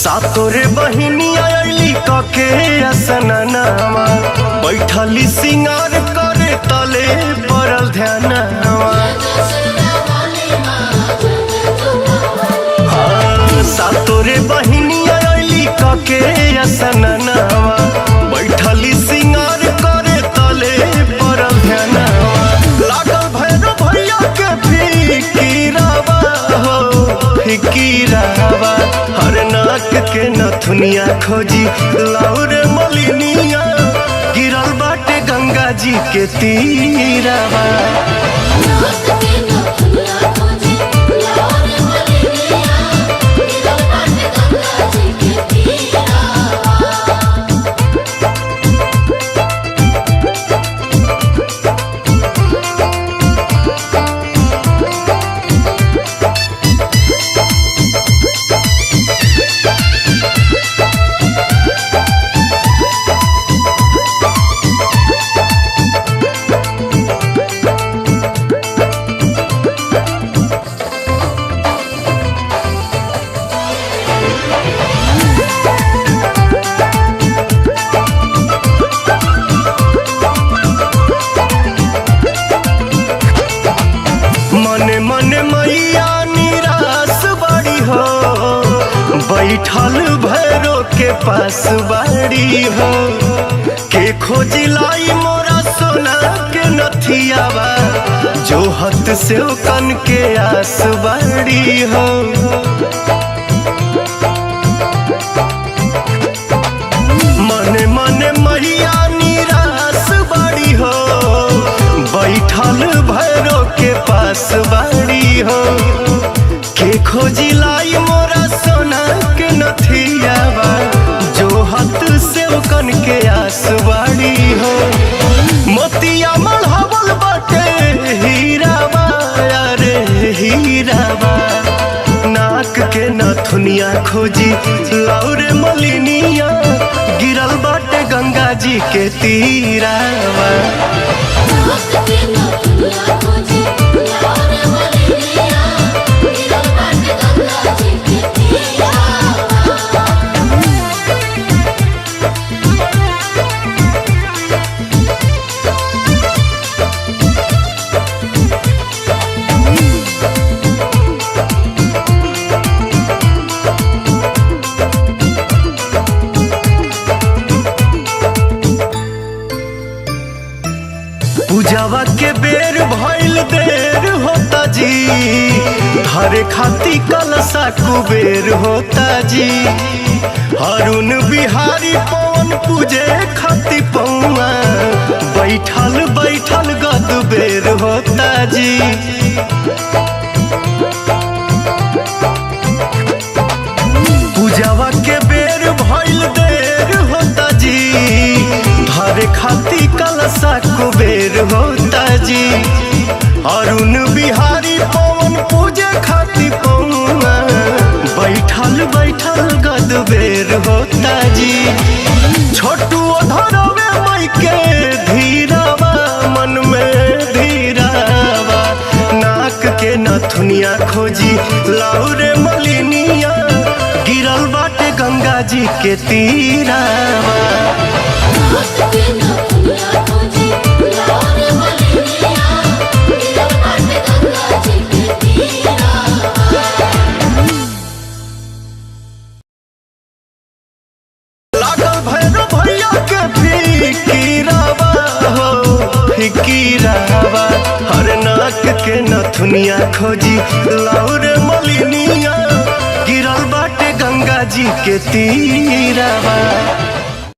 सातोरे बहिनी आयली कके असननावा बैठली सिंगार करे तले पड़ल ध्यानवा। सातोरे बहिनी आयली कके असननावा बैठली सिंगार करे तले पड़ल ध्यानवा। लागल भैरव भैया के फिकीरावा हो फिकीरावा। हर नाक के नथुनिया खोजी लाउरे मलिनिया गिरल बाटे गंगा जी के तीरावा। मने मने मैया निराश बड़ी हो बैठल भैरो के पास बाड़ी हो। के खोजिलाई मोरा सोना के नथियावा जो हत से कन के आस बाड़ी हो। मने मने मैया निराश बड़ी हो बैठल भैरो के पास बाड़ी हो। के खोजी लाई मोरा सोना के नथियावा जो हाथ से कन के आस बाड़ी हो। मोतिया मढ़ावल बाटे हीरावा अरे हीरावा। नाक के नथुनिया खोजी लाउरे मलिनिया गिरल बाटे गंगा जी के तीरावा। पूजावा के बेर भइल देर होता जी हरे खाती कलसा कुबेर होता जी। अरुण बिहारी पवन पूजे खाती पौआ बैठल बैठल गद बेर होता जी। पूजावा के बेर भइल देर होता जी हरे खाती कलसा कुबेर होता जी। अरुण बिहारी पवन पूजे खाती पौआ बैठल बैठल गद बेर होता जी। छोटू धरवे मई के धीरावा मन में धीरावा। नाक के नथुनिया खोजी लाउरे मलिनिया गिरल बाटे गंगा जी के तीरावा। लागल भैरव भैया के फिकीरावा हो फिकीरावा। हर नाक के नथुनिया खोजी लाउरे मलिनिया गिरल बाटे गंगा जी के तीरावा।